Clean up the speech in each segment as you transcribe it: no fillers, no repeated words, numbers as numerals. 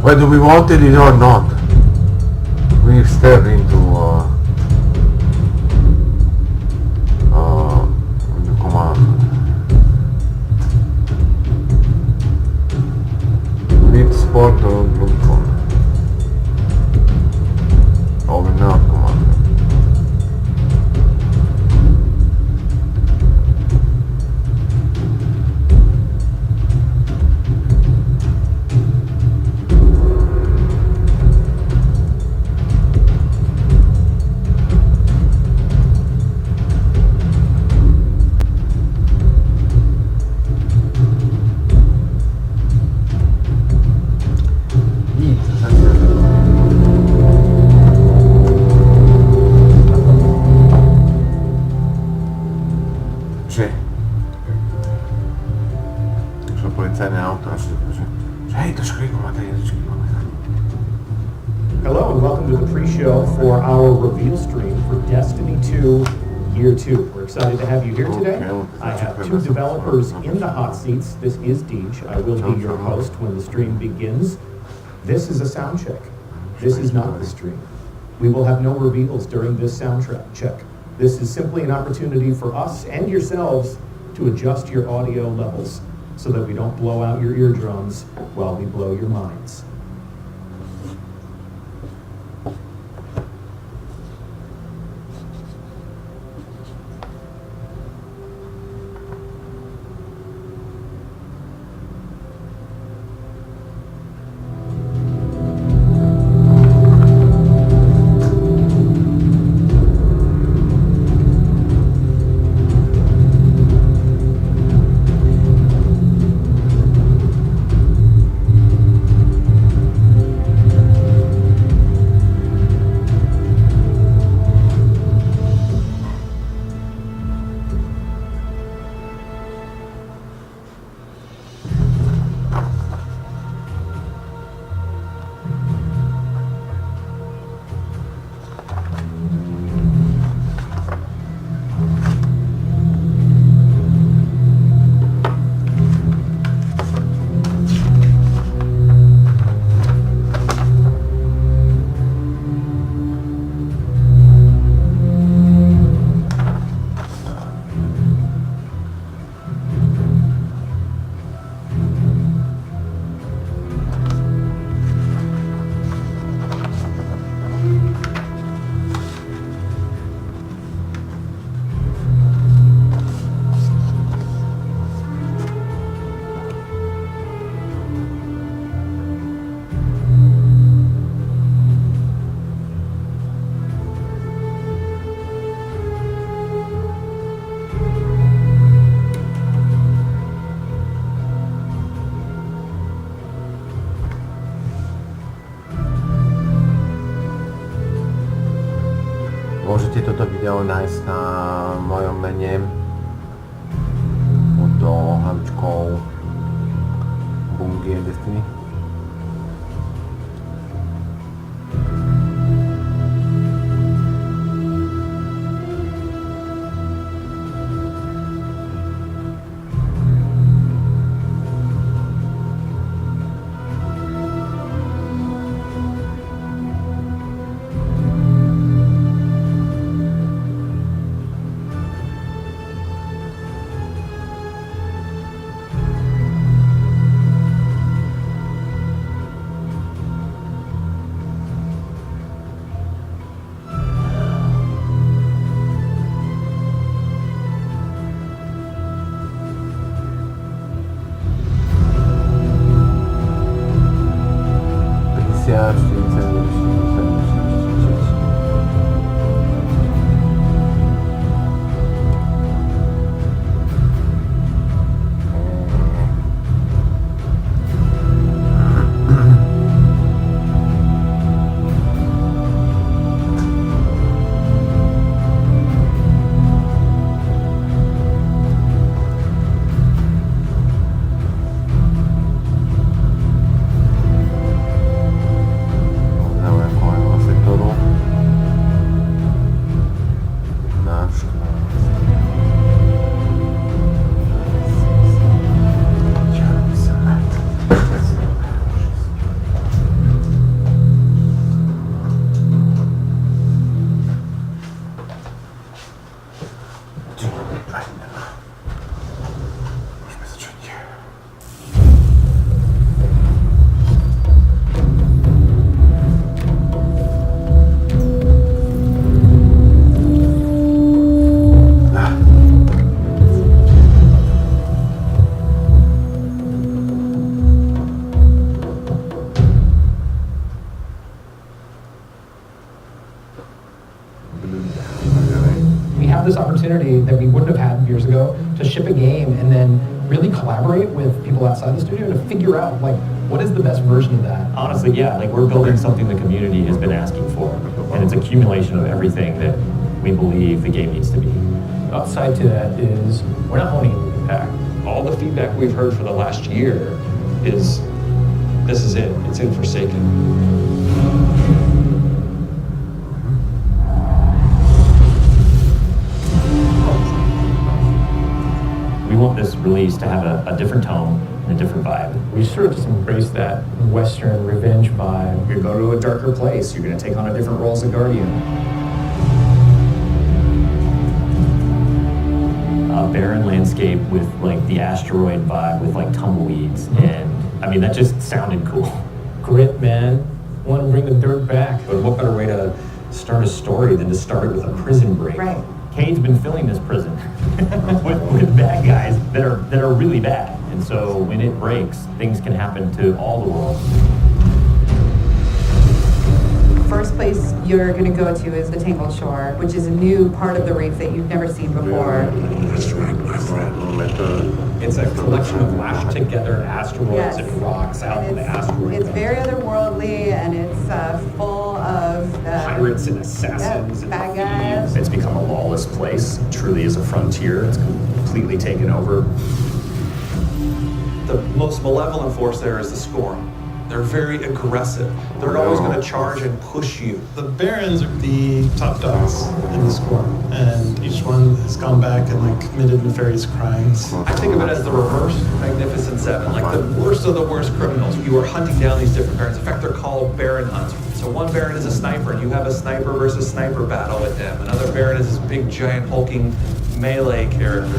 Whether we wanted it or not, we step into the command. Need sport or Bluncon. Or not command. Hello and welcome to the pre-show for our reveal stream for Destiny 2 Year 2. We're excited to have you here today. I have two developers in the hot seats. This is Deej. I will be your host when the stream begins. This is a sound check. This is not the stream. We will have no reveals during this sound check. This is simply an opportunity for us and yourselves to adjust your audio levels so that we don't blow out your eardrums while we blow your minds. Możecie toto wideo nájsť na mojom mene pod hlavičkou Bungie Destiny. opportunity that we wouldn't have had years ago to ship a game and then really collaborate with people outside the studio to figure out like what is the best version of that. Honestly, yeah, like we're building something the community has been asking for, and it's accumulation of everything that we believe the game needs to be. The upside to that is we're not owning a moving pack. All the feedback we've heard for the last year is, this is it, it's in Forsaken. We want this release to have a different tone and a different vibe. We sort of just embrace that Western revenge vibe. You're going to go to a darker place. You're going to take on a different role as a guardian. A barren landscape with like the asteroid vibe with like tumbleweeds, and I mean that just sounded cool. Grit, man. Want to bring the dirt back. But what better way to start a story than to start it with a prison break? Right. Cade's been filling this prison with bad guys that are really bad, and so when it breaks, things can happen to all the world. First place you're going to go to is the Tangled Shore, which is a new part of the reef that you've never seen before. It's a collection of lashed together asteroids Yes. and rocks out in And the asteroid it's belt. very otherworldly, and it's full of Pirates and assassins and bad guys. thieves. It's become a lawless place. It truly is a frontier. It's completely taken over. The most malevolent force there is the Scorn. They're very aggressive. They're always going to charge and push you. The Barons are the top dogs in the score, and each one has gone back and like committed nefarious crimes. I think of it as the reverse Magnificent Seven, like the worst of the worst criminals. You are hunting down these different Barons. In fact, they're called Baron hunts. So one Baron is a sniper, and you have a sniper versus sniper battle with them. Another Baron is this big, giant, hulking melee character.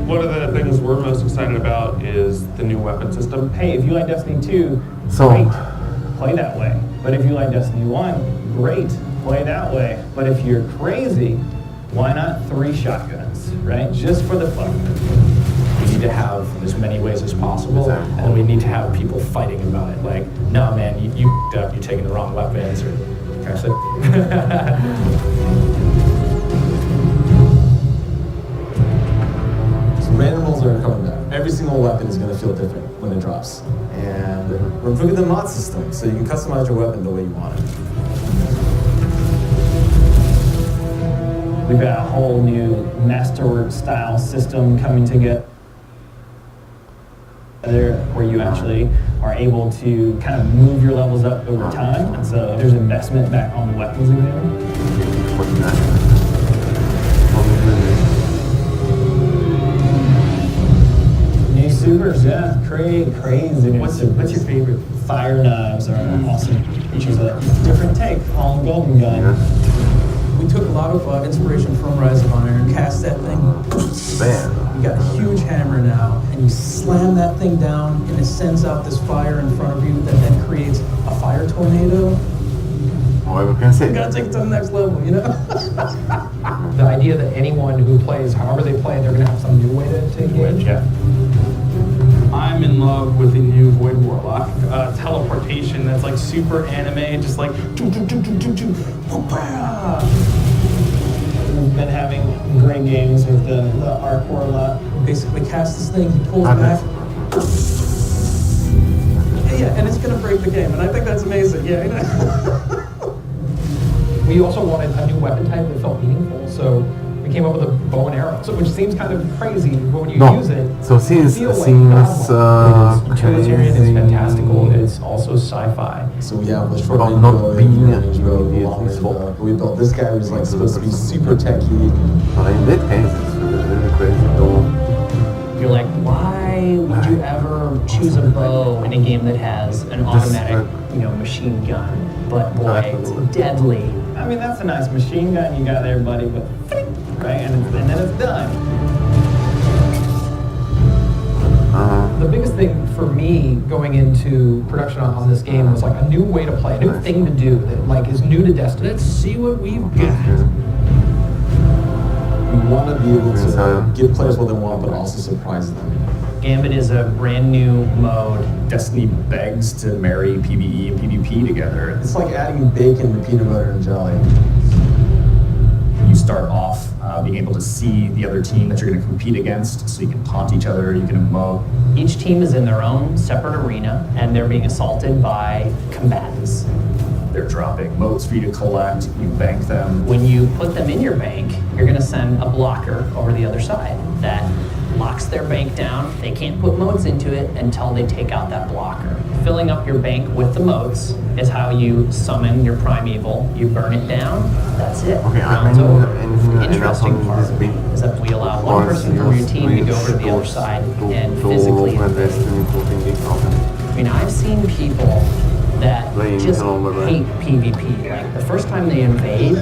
One of the things we're most excited about is the new weapon system. Hey, if you like Destiny 2, So- great, play that way. But if you like Destiny 1, great, play that way. But if you're crazy, why not 3 shotguns, right? Just for the fun of it. We need to have as many ways as possible, and we need to have people fighting about it. Like, no, man, you f***ed up, you're taking the wrong weapons, or actually. Random rolls are coming back. Every single weapon is going to feel different when it drops. And we're improving the mod system, so you can customize your weapon the way you want it. We've got a whole new masterwork style system coming together where you actually are able to kind of move your levels up over time. And so there's investment back on the weapons again. New supers, yeah, crazy. What's your favorite? Fire knives are awesome. Features a different take on Golden Gun. We took a lot of inspiration from Rise of Iron, cast that thing. Man. You got a huge hammer now, and you slam that thing down, and it sends out this fire in front of you that then creates a fire tornado. Well, we can say You gotta take it to the next level, you know? The idea that anyone who plays, however they play, they're going to have some new way to engage. Yeah. I'm in love with the new Void Warlock teleportation that's like super anime, just like We've been having great games with the hardcore a lot. Basically cast this thing, he pulls back. Yeah, and it's gonna break the game, and I think that's amazing, yeah. You know? We also wanted a new weapon type that felt meaningful, so we came up with a bow and arrow, which seems kind of crazy, but when you use it, So since you feel like utilitarian, it's fantastical, it's also sci-fi. So we have the short About range not bow, being medium range bow, immediately long range useful. bow. We built this guy who's like supposed to be super techy. But in that case, it's really crazy. Though. You're like, why would you ever choose a bow in a game that has an automatic, machine gun? But boy, it's deadly. I mean, that's a nice machine gun you got there, buddy, but right, and then it's done. The biggest thing for me going into production on this game was like a new way to play, a new thing to do that like is new to Destiny. Let's see what we've got. We want to be able to give players what they want, but also surprise them. Gambit is a brand new mode. Destiny begs to marry PvE and PvP together. It's like adding bacon to peanut butter and jelly. You start off being able to see the other team that you're going to compete against, so you can taunt each other, you can emote. Each team is in their own separate arena, and they're being assaulted by combatants. They're dropping motes for you to collect, you bank them. When you put them in your bank, you're going to send a blocker over the other side that locks their bank down. They can't put motes into it until they take out that blocker. Filling up your bank with the motes is how you summon your primeval. You burn it down, that's it. Okay, Round's I over. mean, The interesting part is that we allow one person from your team to go over to the other side and physically invade. I mean, I've seen people that just hate PvP. Like, the first time they invade,